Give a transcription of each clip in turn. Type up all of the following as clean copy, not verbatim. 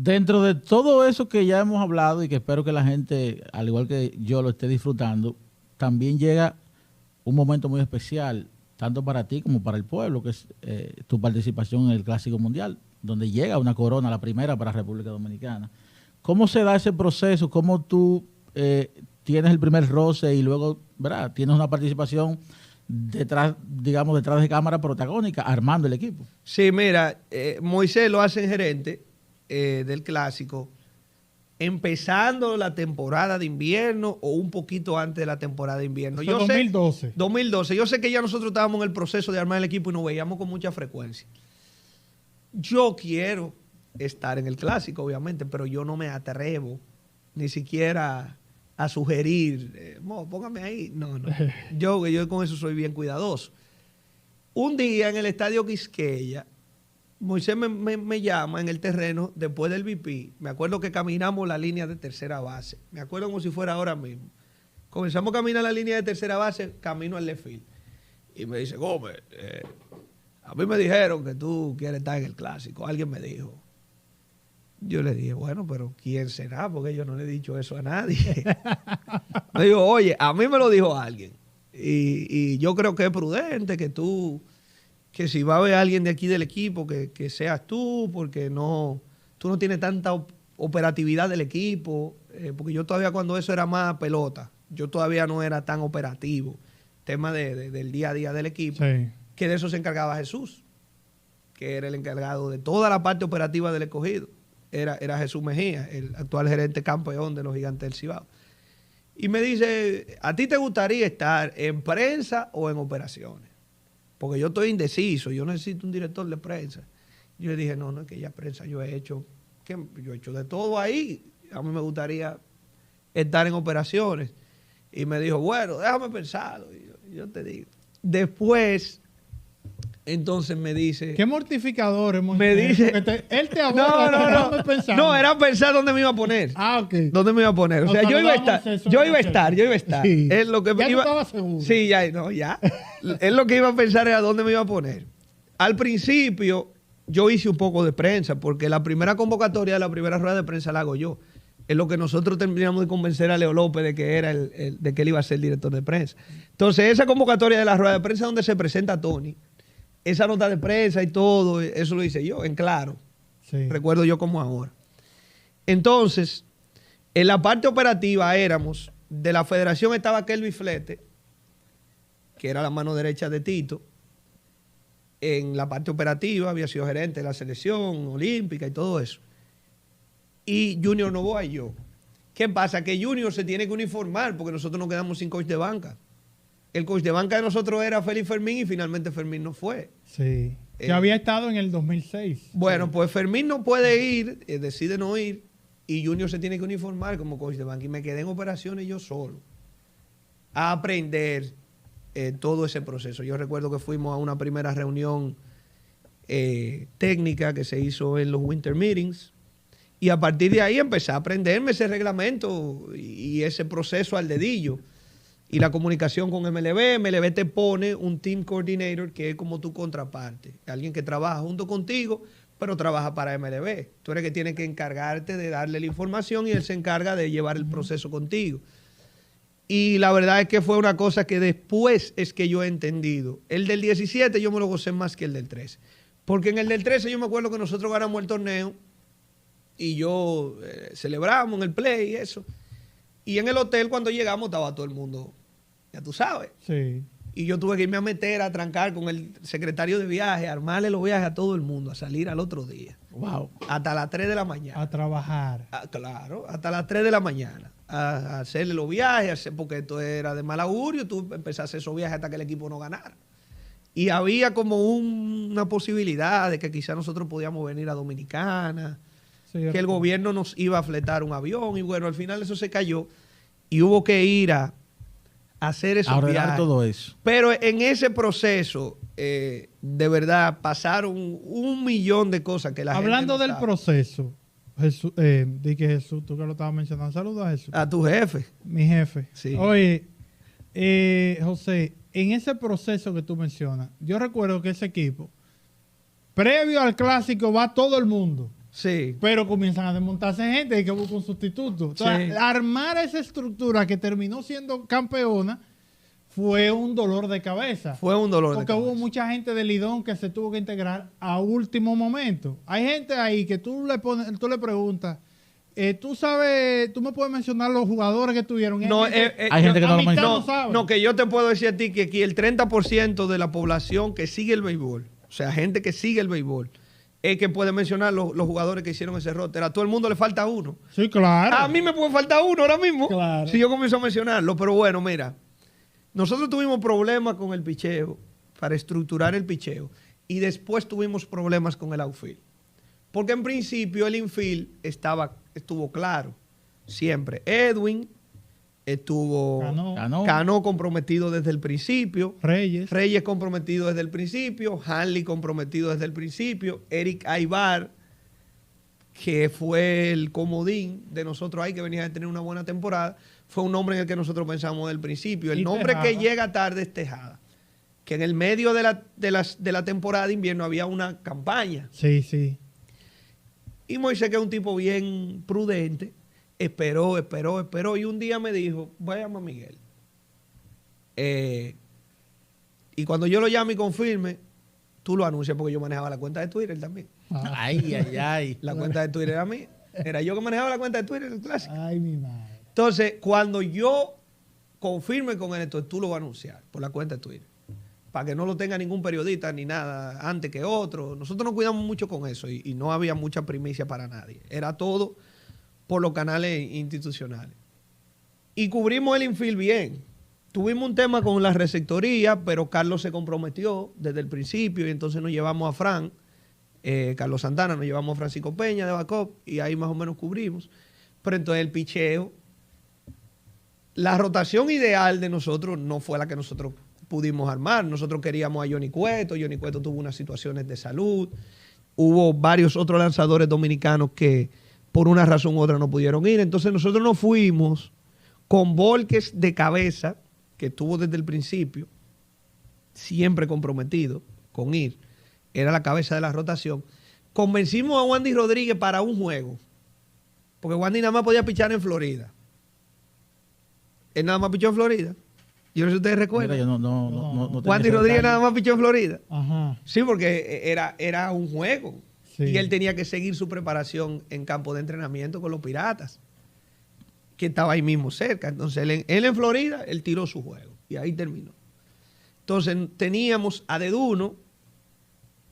Dentro de todo eso que ya hemos hablado y que espero que la gente, al igual que yo, lo esté disfrutando, también llega un momento muy especial, tanto para ti como para el pueblo, que es tu participación en el Clásico Mundial, donde llega una corona, la primera para República Dominicana. ¿Cómo se da ese proceso? ¿Cómo tú tienes el primer roce y luego, ¿verdad?, tienes una participación detrás, digamos, detrás de cámara protagónica, armando el equipo? Sí, mira, Moisés lo hace en gerente del Clásico, empezando la temporada de invierno o un poquito antes de la temporada de invierno. Yo 2012. Sé, 2012. Yo sé que ya nosotros estábamos en el proceso de armar el equipo y nos veíamos con mucha frecuencia. Yo quiero estar en el Clásico, obviamente, pero yo no me atrevo ni siquiera a sugerir, póngame ahí. No. Yo con eso soy bien cuidadoso. Un día en el Estadio Quisqueya, Moisés me llama en el terreno después del VP. Me acuerdo que caminamos la línea de tercera base. Me acuerdo como si fuera ahora mismo. Comenzamos a caminar la línea de tercera base, camino al left field. Y me dice, Gómez, a mí me dijeron que tú quieres estar en el Clásico. Alguien me dijo. Yo le dije, bueno, pero ¿quién será? Porque yo no le he dicho eso a nadie. Me dijo, oye, a mí me lo dijo alguien. Y yo creo que es prudente que si va a haber alguien de aquí del equipo, que seas tú, porque tú no tienes tanta operatividad del equipo, porque yo todavía cuando eso era más pelota, yo todavía no era tan operativo, tema del día a día del equipo, sí, que de eso se encargaba Jesús, que era el encargado de toda la parte operativa del escogido, era Jesús Mejía, el actual gerente campeón de los Gigantes del Cibao. Y me dice, ¿a ti te gustaría estar en prensa o en operaciones? Porque yo estoy indeciso, yo necesito un director de prensa. Yo le dije, no, es que ya prensa yo he hecho de todo ahí. A mí me gustaría estar en operaciones. Y me dijo, bueno, déjame pensarlo. Y yo te digo. Después, entonces me dice... Qué mortificador. Me dice... Él te habló. No, era pensar dónde me iba a poner. Ok. ¿Dónde me iba a poner? O sea, yo iba a estar. Sí. Es lo que ya iba... tú estabas seguro. Sí, ya. Es lo que iba a pensar era dónde me iba a poner. Al principio, yo hice un poco de prensa, porque la primera convocatoria de la primera rueda de prensa la hago yo. Es lo que nosotros terminamos de convencer a Leo López de que era de que él iba a ser el director de prensa. Entonces, esa convocatoria de la rueda de prensa donde se presenta Tony, esa nota de prensa y todo, eso lo hice yo, en claro. Sí. Recuerdo yo como ahora. Entonces, en la parte operativa éramos, de la federación estaba Kelvin Flete, que era la mano derecha de Tito. En la parte operativa había sido gerente de la selección olímpica y todo eso. Y Junior Novoa y yo. ¿Qué pasa? Que Junior se tiene que uniformar porque nosotros nos quedamos sin coach de banca. El coach de banca de nosotros era Félix Fermín y finalmente Fermín no fue. Sí. Que había estado en el 2006. Bueno, sí. Pues Fermín no puede ir, decide no ir, y Junior se tiene que uniformar como coach de banca. Y me quedé en operaciones yo solo a aprender todo ese proceso. Yo recuerdo que fuimos a una primera reunión técnica que se hizo en los Winter Meetings, y a partir de ahí empecé a aprenderme ese reglamento y ese proceso al dedillo. Y la comunicación con MLB. MLB te pone un team coordinator que es como tu contraparte. Alguien que trabaja junto contigo, pero trabaja para MLB. Tú eres que tienes que encargarte de darle la información y él se encarga de llevar el proceso contigo. Y la verdad es que fue una cosa que después es que yo he entendido. El del 17 yo me lo gocé más que el del 13. Porque en el del 13 yo me acuerdo que nosotros ganamos el torneo y yo celebramos en el play y eso. Y en el hotel cuando llegamos estaba todo el mundo... Ya tú sabes. Sí. Y yo tuve que irme a meter, a trancar con el secretario de viaje, a armarle los viajes a todo el mundo, a salir al otro día. Wow. Hasta las 3 de la mañana. A trabajar. Claro, hasta las 3 de la mañana. A hacerle los viajes, porque esto era de mal augurio. Tú empezaste a hacer esos viajes hasta que el equipo no ganara. Y había como una posibilidad de que quizás nosotros podíamos venir a Dominicana, que el gobierno nos iba a fletar un avión. Y bueno, al final eso se cayó y hubo que ir a hacer esos viajes. Todo eso. Pero en ese proceso, de verdad, pasaron 1.000.000 de cosas que la Hablando gente del proceso, Jesús, di que Jesús, tú que lo estabas mencionando, saludos a Jesús. A tu jefe. Mi jefe. Sí. Oye, José, en ese proceso que tú mencionas, yo recuerdo que ese equipo, previo al clásico, va todo el mundo. Sí. Pero comienzan a desmontarse gente y que busca un sustituto. Entonces, Sí. armar esa estructura que terminó siendo campeona fue un dolor de cabeza. Fue un dolor de Porque hubo cabeza. mucha gente de Lidón que se tuvo que integrar a último momento. Hay gente ahí que tú le preguntas, tú sabes, tú me puedes mencionar los jugadores que tuvieron. No, Hay gente que no lo mitad menciona. no sabe. No, que yo te puedo decir a ti que aquí el 30% de la población que sigue el béisbol, o sea, gente que sigue el béisbol, es que puede mencionar los jugadores que hicieron ese roster. A todo el mundo le falta uno. Sí, claro. A mí me puede faltar uno ahora mismo. Claro. Si yo comienzo a mencionarlo. Pero bueno, mira. Nosotros tuvimos problemas con el picheo para estructurar el picheo. Y después tuvimos problemas con el outfield. Porque en principio el infield estuvo claro. Siempre. Edwin estuvo Cano comprometido desde el principio. Reyes comprometido desde el principio. Hanley comprometido desde el principio. Eric Aybar, que fue el comodín de nosotros ahí, que venía de tener una buena temporada, fue un nombre en el que nosotros pensamos desde el principio. El nombre que llega tarde es Tejada, que en el medio de la temporada de invierno había una campaña. Sí, sí. Y Moisés, que es un tipo bien prudente, esperó, y un día me dijo, voy a llamar a Miguel. Y cuando yo lo llame y confirme, tú lo anuncias, porque yo manejaba la cuenta de Twitter también. Ay. La cuenta de Twitter era mía. Era yo que manejaba la cuenta de Twitter en el clásico. Ay, mi madre. Entonces, cuando yo confirme con él, entonces tú lo vas a anunciar por la cuenta de Twitter. Para que no lo tenga ningún periodista ni nada antes que otro. Nosotros nos cuidamos mucho con eso y no había mucha primicia para nadie. Era todo por los canales institucionales. Y cubrimos el infield bien. Tuvimos un tema con la receptoría, pero Carlos se comprometió desde el principio y entonces nos llevamos a Fran, Carlos Santana, nos llevamos a Francisco Peña de backup y ahí más o menos cubrimos. Pero entonces el picheo, la rotación ideal de nosotros no fue la que nosotros pudimos armar. Nosotros queríamos a Johnny Cueto tuvo unas situaciones de salud. Hubo varios otros lanzadores dominicanos que por una razón u otra no pudieron ir. Entonces nosotros nos fuimos con Volques de cabeza, que estuvo desde el principio, siempre comprometido con ir. Era la cabeza de la rotación. Convencimos a Wandy Rodríguez para un juego, porque Wandy nada más podía pichar en Florida. Él nada más pichó en Florida. Yo no sé si ustedes recuerdan. Mira, yo no Wandy Rodríguez nada más pichó en Florida. Ajá. Sí, porque era un juego. Sí. Y él tenía que seguir su preparación en campo de entrenamiento con los Piratas, que estaba ahí mismo cerca. Entonces, él en Florida, él tiró su juego. Y ahí terminó. Entonces, teníamos a Deduno,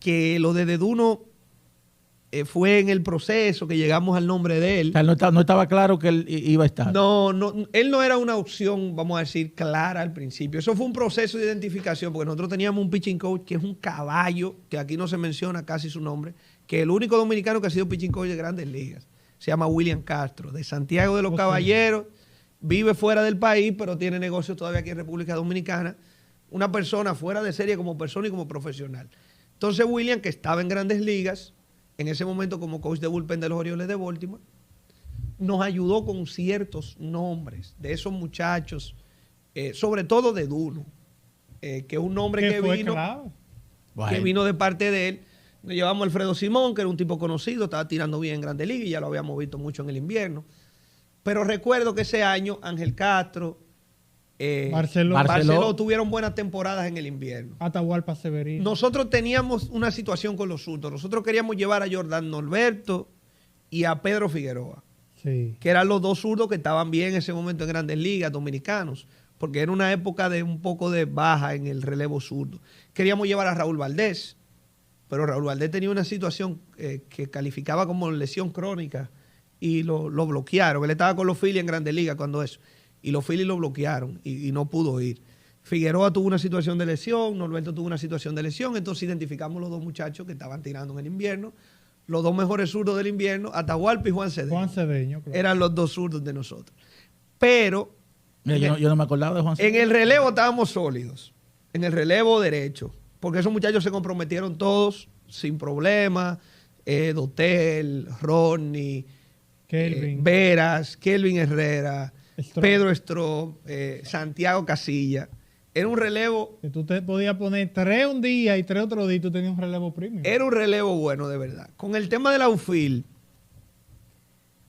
que lo de Deduno fue en el proceso que llegamos al nombre de él. O sea, no estaba claro que él iba a estar. No, él no era una opción, vamos a decir, clara al principio. Eso fue un proceso de identificación, porque nosotros teníamos un pitching coach que es un caballo, que aquí no se menciona casi su nombre, que es el único dominicano que ha sido pitching coach de Grandes Ligas. Se llama William Castro, de Santiago de los Caballeros. Vive fuera del país, pero tiene negocios todavía aquí en República Dominicana. Una persona fuera de serie como persona y como profesional. Entonces William, que estaba en Grandes Ligas, en ese momento como coach de bullpen de los Orioles de Baltimore, nos ayudó con ciertos nombres de esos muchachos, sobre todo de Duno, que es un nombre que vino de parte de él. Nos llevamos a Alfredo Simón, que era un tipo conocido, estaba tirando bien en Grandes Ligas y ya lo habíamos visto mucho en el invierno. Pero recuerdo que ese año Ángel Castro, Barceló tuvieron buenas temporadas en el invierno. Atahualpa Severino. Nosotros teníamos una situación con los zurdos. Nosotros queríamos llevar a Jordan Norberto y a Pedro Figueroa, que eran los dos zurdos que estaban bien en ese momento en Grandes Ligas, dominicanos, porque era una época de un poco de baja en el relevo zurdo. Queríamos llevar a Raúl Valdés, pero Raúl Valdés tenía una situación que calificaba como lesión crónica y lo bloquearon. Él estaba con los Phillies en Grandes Ligas cuando eso. Y los Phillies lo bloquearon y no pudo ir. Figueroa tuvo una situación de lesión, Norberto tuvo una situación de lesión, entonces identificamos los dos muchachos que estaban tirando en el invierno, los dos mejores zurdos del invierno, Atahualpa y Juan Cedeño. Claro. Eran los dos zurdos de nosotros. Pero Mira, yo no me acordaba de Juan en el relevo estábamos sólidos, en el relevo derecho, porque esos muchachos se comprometieron todos sin problema, Dotel, Rodney, Veras, Kelvin Herrera, Pedro Stroh, Santiago Casilla. Era un relevo. Que tú te podías poner 3 un día y 3 otro día y tú tenías un relevo premium. Era un relevo bueno, de verdad. Con el tema del outfield,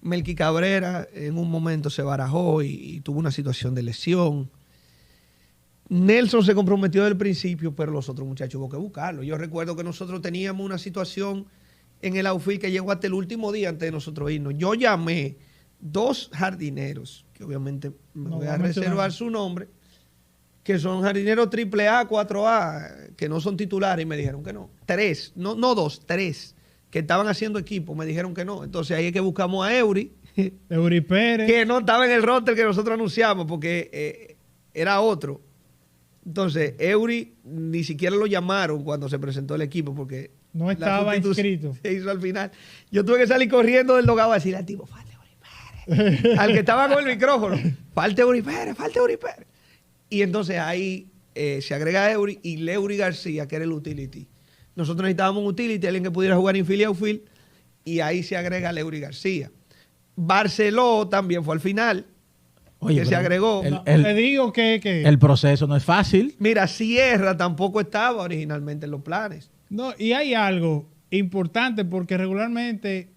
Melqui Cabrera en un momento se barajó y tuvo una situación de lesión. Nelson se comprometió desde el principio, pero los otros muchachos hubo que buscarlo. Yo recuerdo que nosotros teníamos una situación en el outfield que llegó hasta el último día antes de nosotros irnos. Yo llamé 2 jardineros, que obviamente me voy a reservar su nombre, que son jardineros AAA, 4A, que no son titulares, y me dijeron que no. 3, no 2, 3, que estaban haciendo equipo, me dijeron que no. Entonces ahí es que buscamos a Eury, Eury Pérez, que no estaba en el roster que nosotros anunciamos, porque era otro. Entonces, Eury ni siquiera lo llamaron cuando se presentó el equipo, porque no estaba inscrito. Se hizo al final. Yo tuve que salir corriendo del dogado a decirle al tipo, falta Eury Pérez. Al que estaba con el micrófono, falta Eury Pérez, falta Eury Pérez. Y entonces ahí se agrega Eury y Leury García, que era el utility. Nosotros necesitábamos un utility, alguien que pudiera jugar infield y outfield, y ahí se agrega Leury García. Barceló también fue al final. Oye, que se agregó. Te digo que el proceso no es fácil. Mira, Sierra tampoco estaba originalmente en los planes. No, y hay algo importante porque regularmente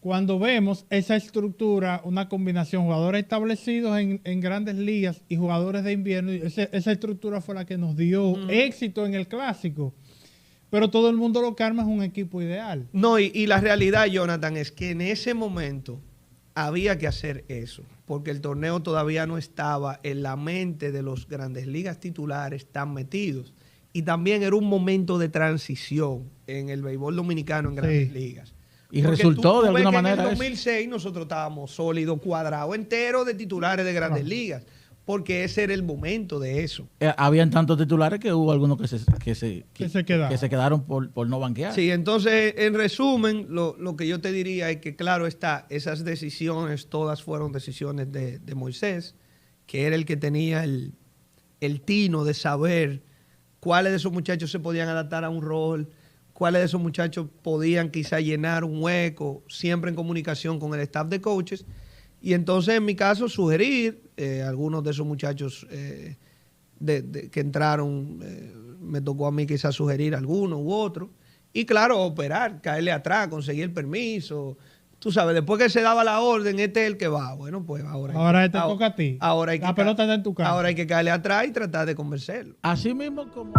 cuando vemos esa estructura, una combinación, jugadores establecidos en grandes ligas y jugadores de invierno, esa estructura fue la que nos dio éxito en el clásico. Pero todo el mundo lo que arma es un equipo ideal. No, y la realidad, Jonathan, es que en ese momento había que hacer eso, porque el torneo todavía no estaba en la mente de los grandes ligas titulares tan metidos. Y también era un momento de transición en el béisbol dominicano en grandes ligas. Y porque resultó de alguna ves que manera. En el 2006 nosotros estábamos sólidos, cuadrados, enteros de titulares de grandes ligas, porque ese era el momento de eso. Habían tantos titulares que hubo algunos que se quedaron por no banquear. Sí, entonces, en resumen, lo que yo te diría es que, claro está, esas decisiones todas fueron decisiones de Moisés, que era el que tenía el tino de saber cuáles de esos muchachos se podían adaptar a un rol, cuáles de esos muchachos podían quizá llenar un hueco, siempre en comunicación con el staff de coaches. Y entonces, en mi caso, sugerir algunos de esos muchachos que entraron, me tocó a mí quizás sugerir alguno u otro. Y claro, operar, caerle atrás, conseguir el permiso. Tú sabes, después que se daba la orden, este es el que va. Bueno, pues ahora te toca a ti. Ahora hay la pelota está en tu casa. Ahora hay que caerle atrás y tratar de convencerlo. Así mismo como...